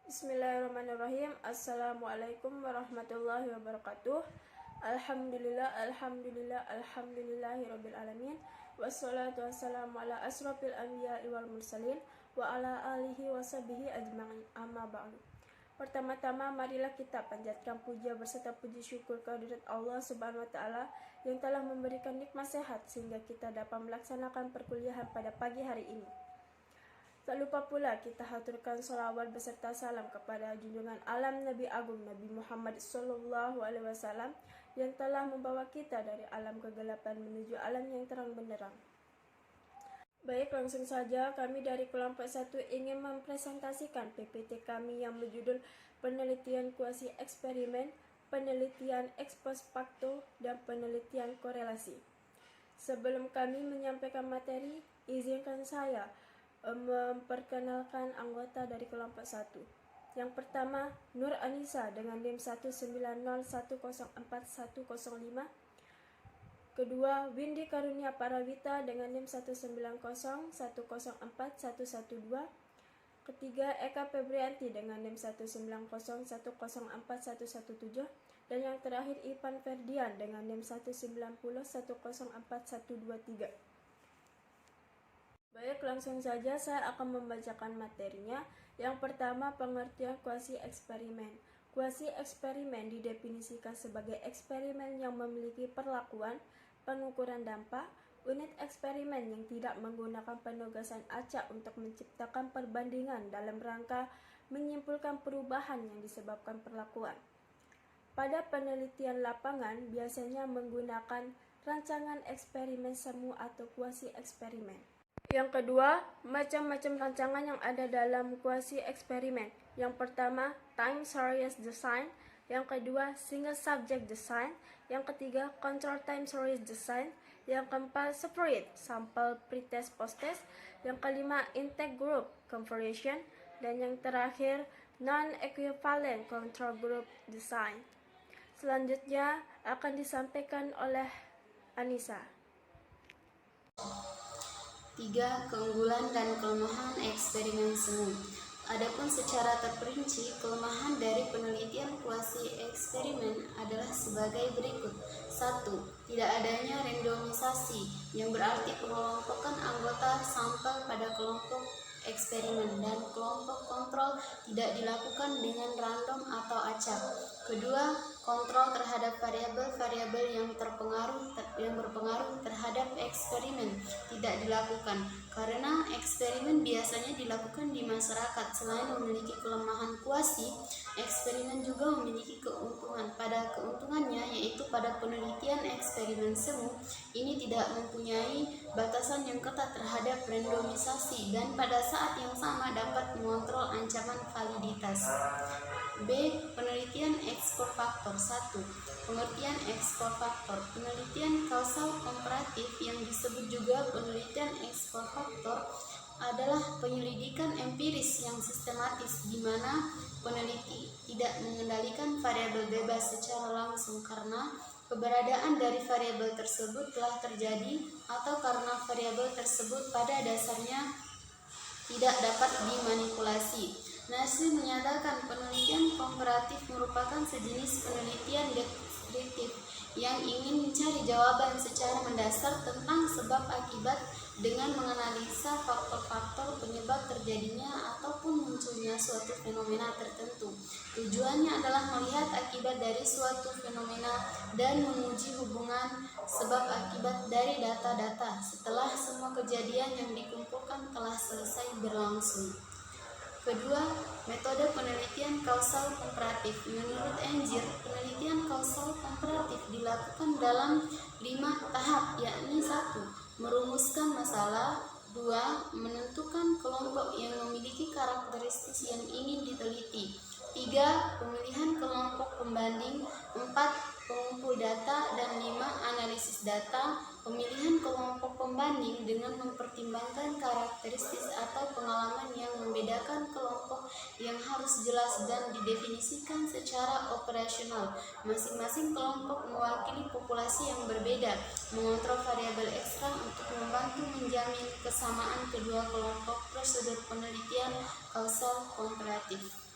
Bismillahirrahmanirrahim. Assalamualaikum warahmatullahi wabarakatuh. Alhamdulillahirabbil alamin. Wassalatu wassalamu ala asrofil anbiya'i wal mursalin wa ala alihi washabihi ajma'in. Amma ba'du. Pertama-tama marilah kita panjatkan puja berserta puji syukur kehadirat Allah Subhanahu wa taala yang telah memberikan nikmat sehat sehingga kita dapat melaksanakan perkuliahan pada pagi hari ini. Tak lupa pula kita haturkan salawat beserta salam kepada junjungan alam Nabi Agung Nabi Muhammad SAW yang telah membawa kita dari alam kegelapan menuju alam yang terang benderang. Baik, langsung saja kami dari kelompok 1 ingin mempresentasikan PPT kami yang berjudul Penelitian Kuasi Eksperimen, Penelitian Ex Post Facto, dan Penelitian Korelasi. Sebelum kami menyampaikan materi, izinkan saya memperkenalkan anggota dari kelompok 1. Yang pertama, Nur Anissa dengan NIM 190104105. Kedua, Windy Karunia Parawita dengan NIM 190104112. Ketiga, Eka Febrianti dengan NIM 190104117. Dan yang terakhir, Ivan Ferdian dengan NIM 190104123. Baik, langsung saja saya akan membacakan materinya. Yang pertama, pengertian kuasi eksperimen. Kuasi eksperimen didefinisikan sebagai eksperimen yang memiliki perlakuan, pengukuran dampak, unit eksperimen yang tidak menggunakan penugasan acak untuk menciptakan perbandingan dalam rangka menyimpulkan perubahan yang disebabkan perlakuan. Pada penelitian lapangan biasanya menggunakan rancangan eksperimen semu atau kuasi eksperimen. Yang kedua, macam-macam rancangan yang ada dalam kuasi eksperimen. Yang pertama, time series design. Yang kedua, single subject design. Yang ketiga, control time series design. Yang keempat, separate sample pretest posttest. Yang kelima, intake group conversion. Dan yang terakhir, non-equivalent control group design. Selanjutnya akan disampaikan oleh Anissa. 3. Keunggulan dan kelemahan eksperimen semu. Adapun secara terperinci, kelemahan dari penelitian kuasi eksperimen adalah sebagai berikut. 1. Tidak adanya randomisasi, yang berarti pengelompokan anggota sampel pada kelompok eksperimen dan kelompok kontrol tidak dilakukan dengan random atau acak. Kedua, kontrol terhadap variabel-variabel yang berpengaruh terhadap eksperimen tidak dilakukan karena eksperimen biasanya dilakukan di masyarakat. Selain memiliki kelemahan kuasi, eksperimen juga memiliki keuntungan. Pada keuntungannya yaitu pada penelitian eksperimen semu ini tidak mempunyai batasan yang ketat terhadap randomisasi dan pada saat yang sama dapat mengontrol ancaman validitas. B. Penelitian ekspor faktor. 1. Pengertian ekspor faktor. Penelitian kausal komparatif yang disebut juga penelitian ekspor faktor adalah penyelidikan empiris yang sistematis di mana peneliti tidak mengendalikan variabel bebas secara langsung karena keberadaan dari variabel tersebut telah terjadi atau karena variabel tersebut pada dasarnya tidak dapat dimanipulasi. Nasir menyatakan penelitian komparatif merupakan sejenis penelitian deskriptif yang ingin mencari jawaban secara mendasar tentang sebab akibat dengan menganalisa faktor-faktor penyebab terjadinya ataupun munculnya suatu fenomena tertentu. Tujuannya adalah melihat akibat dari suatu fenomena dan menguji hubungan sebab akibat dari data-data setelah semua kejadian yang dikumpulkan telah selesai berlangsung. Kedua, metode penelitian kausal komparatif. Menurut Engir, penelitian kausal komparatif dilakukan dalam 5 tahap, yakni 1. Merumuskan masalah. 2. Menentukan kelompok yang memiliki karakteristik yang ingin diteliti. 3. Pemilihan kelompok pembanding. 4. Pengumpul data. Dan 5. Analisis data. Pemilihan kelompok pembanding dengan mempertimbangkan karakteristik atau pengalaman yang membedakan kelompok yang harus jelas dan didefinisikan secara operasional. Masing-masing kelompok mewakili populasi yang berbeda, mengontrol variabel ekstra untuk membantu menjamin kesamaan kedua kelompok. Prosedur penelitian kausal komparatif.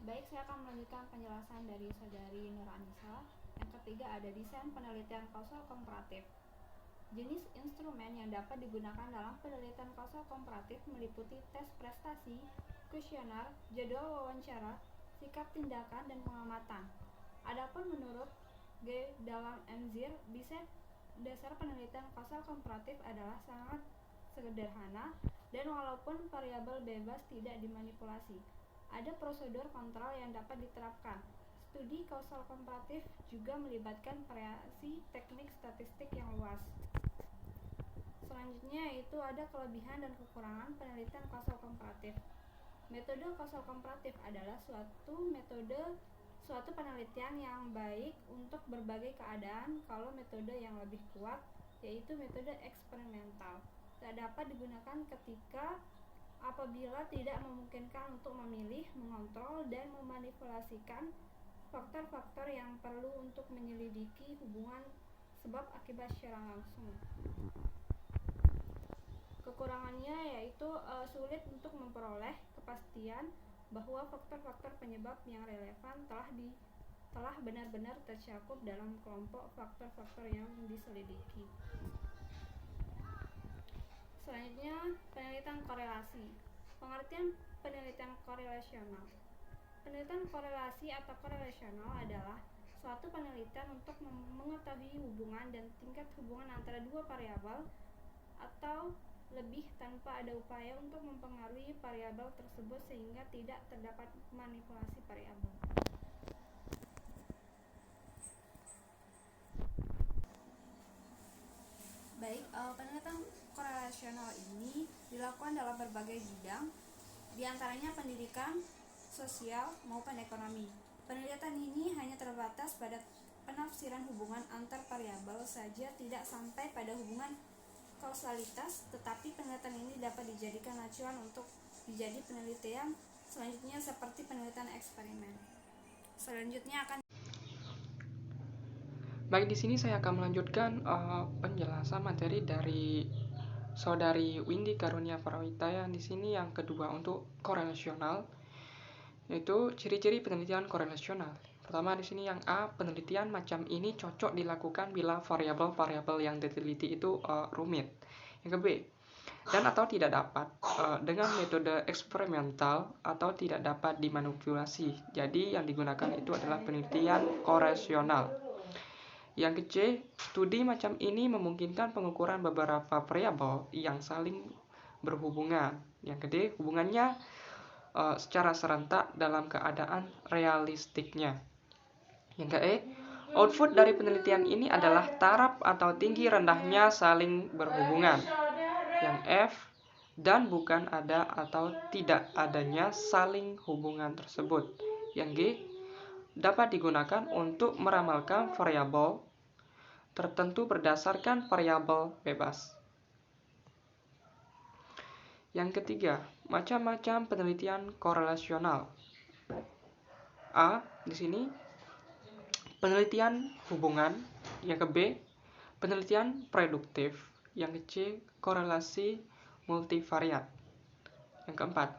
Baik, saya akan melanjutkan penjelasan dari Saudari Nur Anissa. Yang ketiga ada desain penelitian kausal komparatif. Jenis instrumen yang dapat digunakan dalam penelitian kausal komparatif meliputi tes prestasi, kuesioner, jadwal wawancara, sikap tindakan, dan pengamatan. Adapun menurut G. dalam MZIR, dasar penelitian kausal komparatif adalah sangat sederhana dan walaupun variabel bebas tidak dimanipulasi, ada prosedur kontrol yang dapat diterapkan. Studi kausal komparatif juga melibatkan variasi teknik statistik yang luas. Selanjutnya yaitu ada kelebihan dan kekurangan penelitian kausal komparatif. Metode kausal komparatif adalah suatu penelitian yang baik untuk berbagai keadaan. Kalau metode yang lebih kuat yaitu metode eksperimental tak dapat digunakan ketika apabila tidak memungkinkan untuk memilih, mengontrol, dan memanipulasikan faktor-faktor yang perlu untuk menyelidiki hubungan sebab akibat secara langsung. Kekurangannya yaitu sulit untuk memperoleh kepastian bahwa faktor-faktor penyebab yang relevan telah benar-benar tercakup dalam kelompok faktor-faktor yang diselidiki. Selanjutnya, penelitian korelasi. Pengertian penelitian korelasional. Penelitian korelasi atau korelasional adalah suatu penelitian untuk mengetahui hubungan dan tingkat hubungan antara dua variabel atau lebih tanpa ada upaya untuk mempengaruhi variabel tersebut sehingga tidak terdapat manipulasi variabel. Baik, penelitian korelasional ini dilakukan dalam berbagai bidang, diantaranya pendidikan, sosial, maupun ekonomi. Penelitian ini hanya terbatas pada penafsiran hubungan antar variabel saja, tidak sampai pada hubungan kausalitas, tetapi penelitian ini dapat dijadikan acuan untuk dijadi penelitian selanjutnya seperti penelitian eksperimen. Selanjutnya akan Baik, di sini saya akan melanjutkan penjelasan materi dari Saudari Windy Karunia Parawita yang di sini yang kedua untuk korelasional, yaitu ciri-ciri penelitian korelasional. Pertama di sini yang A, penelitian macam ini cocok dilakukan bila variabel-variabel yang diteliti itu rumit. Yang ke B, dan atau tidak dapat dengan metode eksperimental atau tidak dapat dimanipulasi. Jadi yang digunakan itu adalah penelitian korelasional. Yang ke C, studi macam ini memungkinkan pengukuran beberapa variabel yang saling berhubungan. Yang ke D, hubungannya secara serentak dalam keadaan realistiknya. Yang ke E, output dari penelitian ini adalah taraf atau tinggi rendahnya saling berhubungan. Yang F, dan bukan ada atau tidak adanya saling hubungan tersebut. Yang G, dapat digunakan untuk meramalkan variabel tertentu berdasarkan variabel bebas. Yang ketiga, macam-macam penelitian korelasional. A, di sini penelitian hubungan. Yang ke B, penelitian preduktif. Yang ke C, korelasi multivariat. Yang keempat,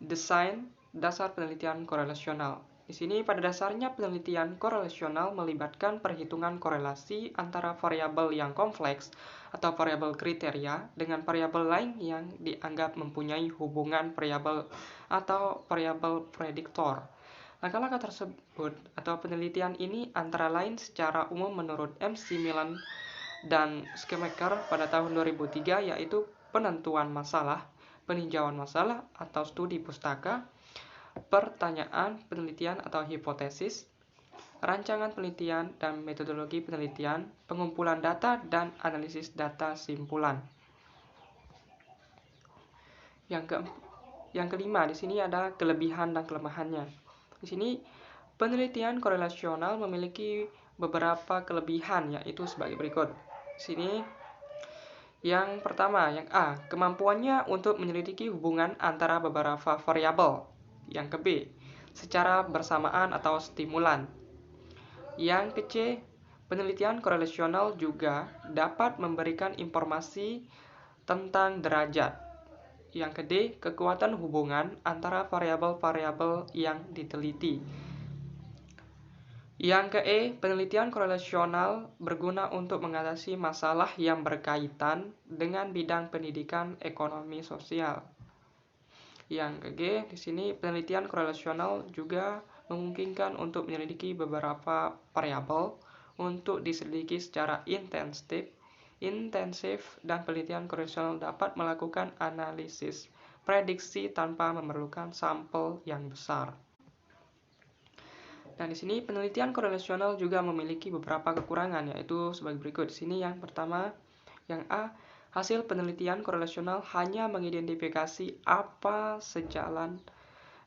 desain dasar penelitian korelasional. Di sini pada dasarnya penelitian korelasional melibatkan perhitungan korelasi antara variabel yang kompleks atau variabel kriteria dengan variabel lain yang dianggap mempunyai hubungan variabel atau variabel prediktor. Langkah-langkah tersebut atau penelitian ini antara lain secara umum menurut MC Milan dan Schemaker pada tahun 2003 yaitu penentuan masalah, peninjauan masalah atau studi pustaka, pertanyaan, penelitian atau hipotesis, rancangan penelitian dan metodologi penelitian, pengumpulan data dan analisis data simpulan. Yang kelima di sini ada kelebihan dan kelemahannya. Di sini penelitian korelasional memiliki beberapa kelebihan yaitu sebagai berikut. Di sini yang pertama, yang A, kemampuannya untuk menyelidiki hubungan antara beberapa variabel. Yang ke B, secara bersamaan atau stimulan. Yang ke C, penelitian korelasional juga dapat memberikan informasi tentang derajat. Yang ke D, kekuatan hubungan antara variabel-variabel yang diteliti. Yang ke E, penelitian korelasional berguna untuk mengatasi masalah yang berkaitan dengan bidang pendidikan, ekonomi, sosial. Yang ke G, di sini penelitian korelasional juga memungkinkan untuk menyelidiki beberapa variabel untuk diselidiki secara intensif dan penelitian korelasional dapat melakukan analisis prediksi tanpa memerlukan sampel yang besar. Nah, di sini penelitian korelasional juga memiliki beberapa kekurangan, yaitu sebagai berikut. Di sini yang pertama, yang A, hasil penelitian korelasional hanya mengidentifikasi apa sejalan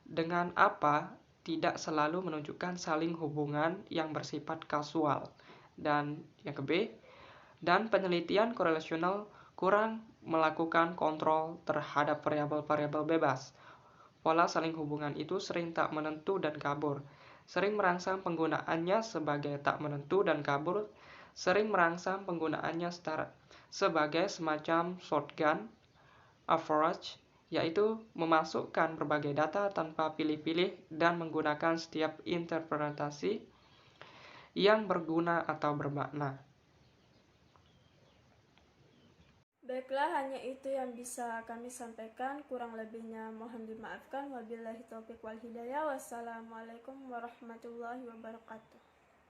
dengan apa, tidak selalu menunjukkan saling hubungan yang bersifat kausal. Dan yang ke B, dan penelitian korelasional kurang melakukan kontrol terhadap variabel-variabel bebas. Pola saling hubungan itu sering tak menentu dan kabur, sering merangsang penggunaannya sebagai tak menentu dan kabur, sering merangsang penggunaannya sebagai semacam shotgun approach, yaitu memasukkan berbagai data tanpa pilih-pilih dan menggunakan setiap interpretasi yang berguna atau bermakna. Baiklah, hanya itu yang bisa kami sampaikan. Kurang lebihnya mohon dimaafkan. Wabillahi taufiq wal hidayah. Wassalamualaikum warahmatullahi wabarakatuh.